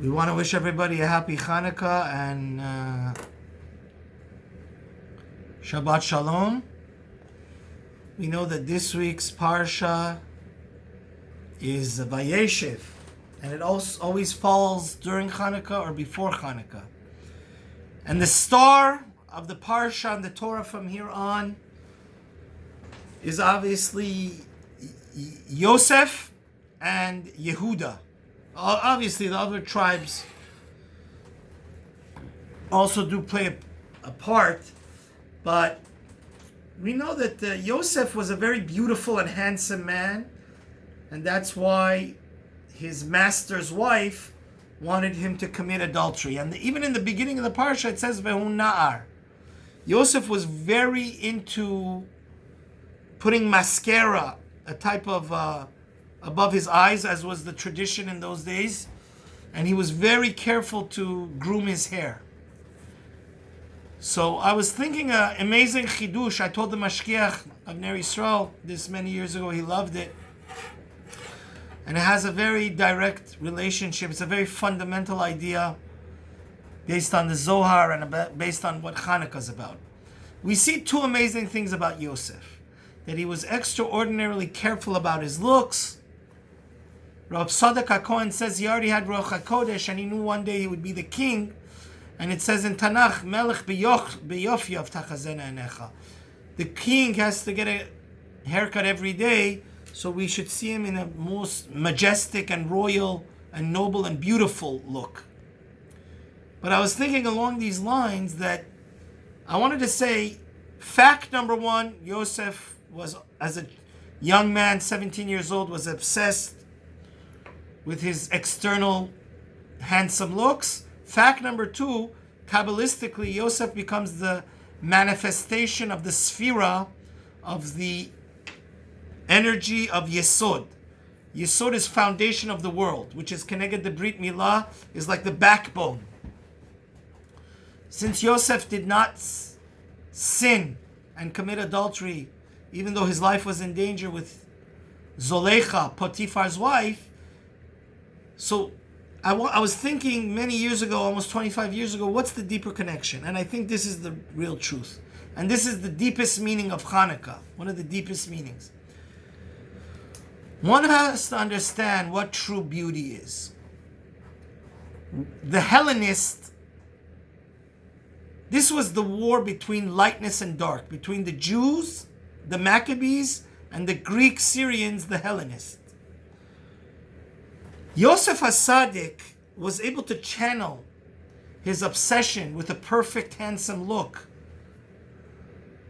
We want to wish everybody a happy Chanukah and Shabbat Shalom. We know that this week's Parsha is VaYeshev, and it also always falls during Chanukah or before Chanukah. And the star of the Parsha and the Torah from here on is obviously YOSEF and Yehuda. Obviously, the other tribes also do play a part, but we know that Yosef was a very beautiful and handsome man, and that's why his master's wife wanted him to commit adultery. And even in the beginning of the parsha, it says Vehu Na'ar. Yosef was very into putting mascara, a type of above his eyes, as was the tradition in those days, and he was very careful to groom his hair. So I was thinking an amazing chidush. I told the mashgiach of Ner Yisrael this many years ago. He loved it, and it has a very direct relationship. It's a very fundamental idea based on the Zohar and based on what Chanukah is about. We see two amazing things about Yosef: that he was extraordinarily careful about his looks. Rav Tzadok HaKohen says he already had Ruach HaKodesh and he knew one day he would be the king. And it says in Tanakh, Melech b'yofyav tachazena enecha. The king has to get a haircut every day, so we should see him in a most majestic and royal and noble and beautiful look. But I was thinking along these lines that I wanted to say, fact number one, Yosef was, as a young man, 17 years old, was obsessed with his external handsome looks. Fact number two, Kabbalistically, Yosef becomes the manifestation of the sphera of the energy of Yesod. Yesod is foundation of the world, which is connected to Brit Milah, is like the backbone. Since Yosef did not sin and commit adultery, even though his life was in danger with Zolecha, Potiphar's wife, so I was thinking many years ago, almost 25 years ago, what's the deeper connection? And I think this is the real truth. And this is the deepest meaning of Chanukah, one of the deepest meanings. One has to understand what true beauty is. The Hellenist, this was the war between lightness and dark, between the Jews, the Maccabees, and the Greek Syrians, the Hellenists. Yosef HaSadik was able to channel his obsession with a perfect, handsome look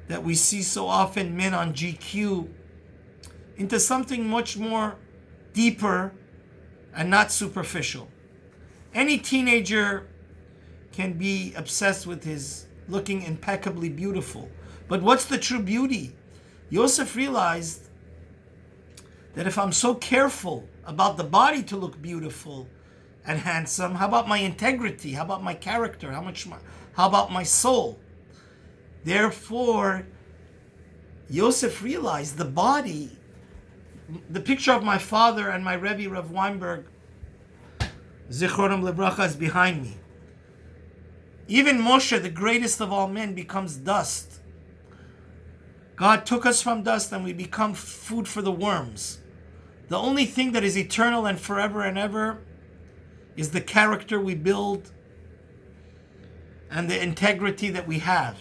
that we see so often men on GQ into something much more deeper and not superficial. Any teenager can be obsessed with his looking impeccably beautiful. But what's the true beauty? Yosef realized that if I'm so careful about the body to look beautiful and handsome, how about my integrity? How about my character? How about my soul? Therefore, Yosef realized the body, the picture of my father and my Rebbe, Rav Weinberg, Zichronim Lebracha, is behind me. Even Moshe, the greatest of all men, becomes dust. God took us from dust and we become food for the worms. The only thing that is eternal and forever and ever is the character we build and the integrity that we have.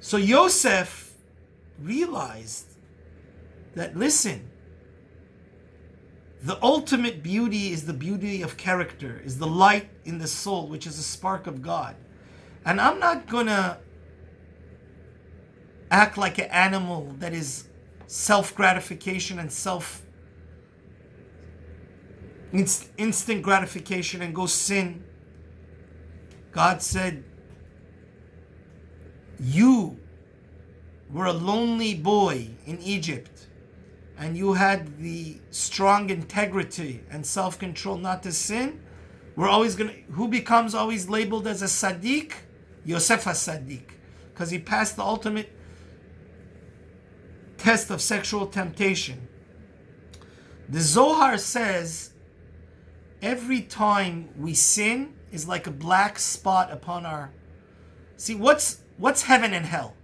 So Yosef realized that, listen, the ultimate beauty is the beauty of character, is the light in the soul, which is a spark of God. And I'm not going to act like an animal that is self-gratification and instant gratification and go sin. God said, you were a lonely boy in Egypt and you had the strong integrity and self-control not to sin. Who becomes always labeled as a Sadiq? Yosef HaSadiq, because he passed the ultimate test of sexual temptation. The Zohar says every time we sin is like a black spot upon our... See, what's heaven and hell?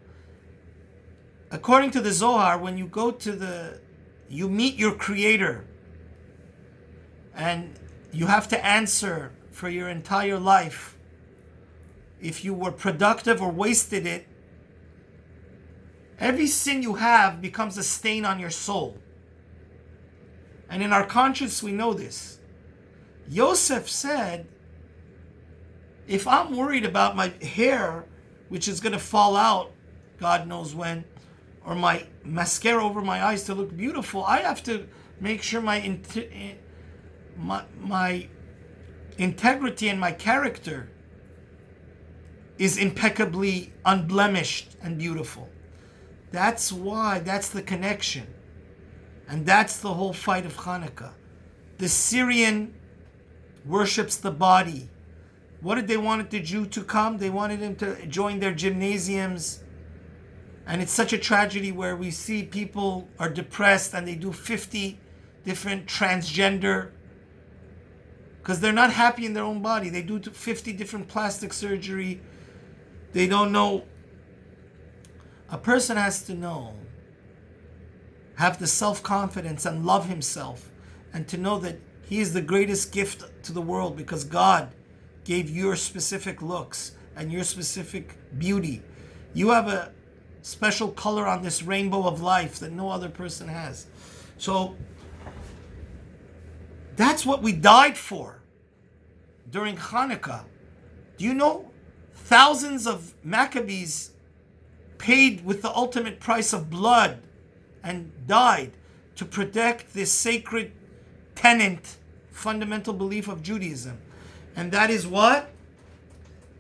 According to the Zohar, when you go to you meet your Creator, and you have to answer for your entire life if you were productive or wasted it. Every sin you have becomes a stain on your soul. And in our conscience we know this. Yosef said, if I'm worried about my hair, which is going to fall out, God knows when, or my mascara over my eyes to look beautiful, I have to make sure my integrity and my character is impeccably unblemished and beautiful. That's why, that's the connection. And that's the whole fight of Chanukah. The Syrian worships the body. What did they want the Jew to come? They wanted him to join their gymnasiums. And it's such a tragedy where we see people are depressed and they do 50 different transgender, because they're not happy in their own body. They do 50 different plastic surgery. They don't know. A person has to know, have the self-confidence and love himself, and to know that he is the greatest gift to the world, because God gave your specific looks and your specific beauty. You have a special color on this rainbow of life that no other person has. So that's what we died for during Hanukkah. Do you know thousands of Maccabees paid with the ultimate price of blood and died to protect this sacred tenet, fundamental belief of Judaism? And that is what?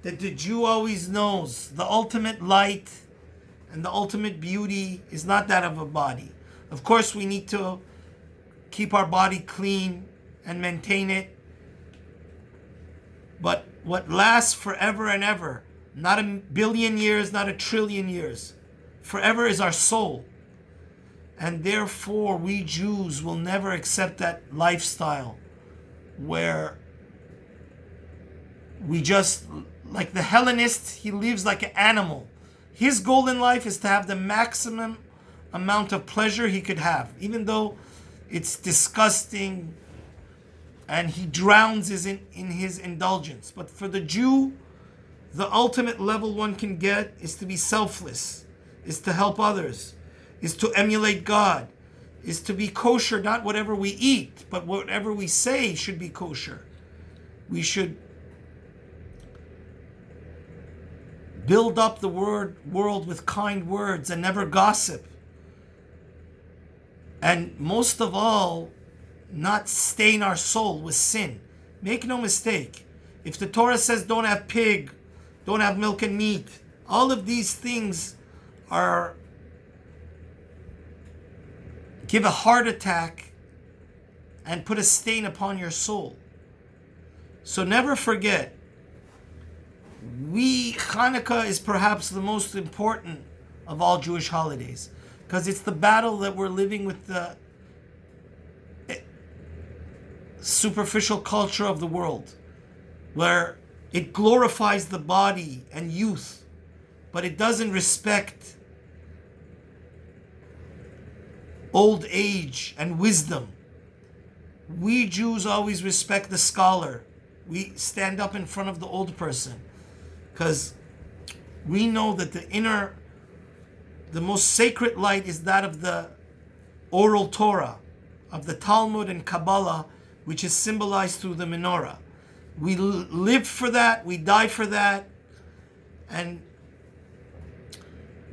That the Jew always knows the ultimate light and the ultimate beauty is not that of a body. Of course, we need to keep our body clean and maintain it. But what lasts forever and ever, not a billion years, not a trillion years, forever is our soul. And therefore, we Jews will never accept that lifestyle where we just, like the Hellenist, he lives like an animal. His goal in life is to have the maximum amount of pleasure he could have, even though it's disgusting and he drowns in his indulgence. But for the Jew, the ultimate level one can get is to be selfless, is to help others, is to emulate God, is to be kosher, not whatever we eat, but whatever we say should be kosher. We should build up the world with kind words and never gossip. And most of all, not stain our soul with sin. Make no mistake. If the Torah says don't have pig, don't have milk and meat, all of these things give a heart attack and put a stain upon your soul. So never forget, Hanukkah is perhaps the most important of all Jewish holidays, because it's the battle that we're living with the superficial culture of the world, where it glorifies the body and youth, but it doesn't respect old age and wisdom. We Jews always respect the scholar. We stand up in front of the old person, because we know that the most sacred light is that of the oral Torah, of the Talmud and Kabbalah, which is symbolized through the menorah. We live for that, we die for that, and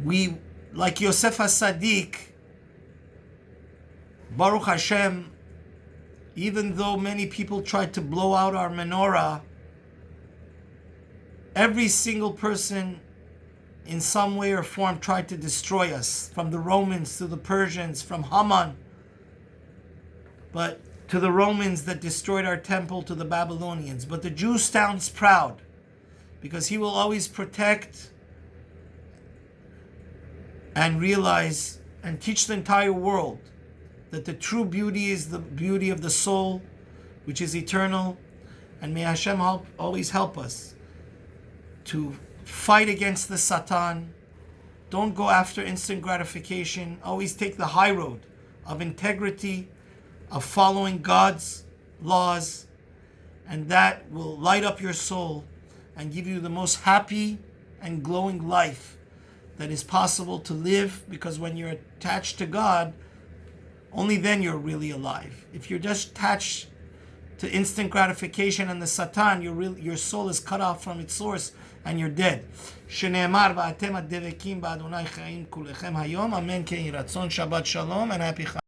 we, like Yosef HaSadik, Baruch Hashem, even though many people tried to blow out our menorah, every single person in some way or form tried to destroy us, from the Romans to the Persians, from Haman, but to the Romans that destroyed our temple, to the Babylonians. But the Jew stands proud, because he will always protect and realize and teach the entire world that the true beauty is the beauty of the soul, which is eternal. And may Hashem always help us to fight against the Satan. Don't go after instant gratification. Always take the high road of integrity, of following God's laws, and that will light up your soul and give you the most happy and glowing life that is possible to live, because when you're attached to God, only then you're really alive. If you're just attached to instant gratification and the Satan, your soul is cut off from its source and you're dead. שנאמר ואתם הדבקים באדוני חיים כולכם היום, אמן כן יהי רצון. Shabbat shalom and happy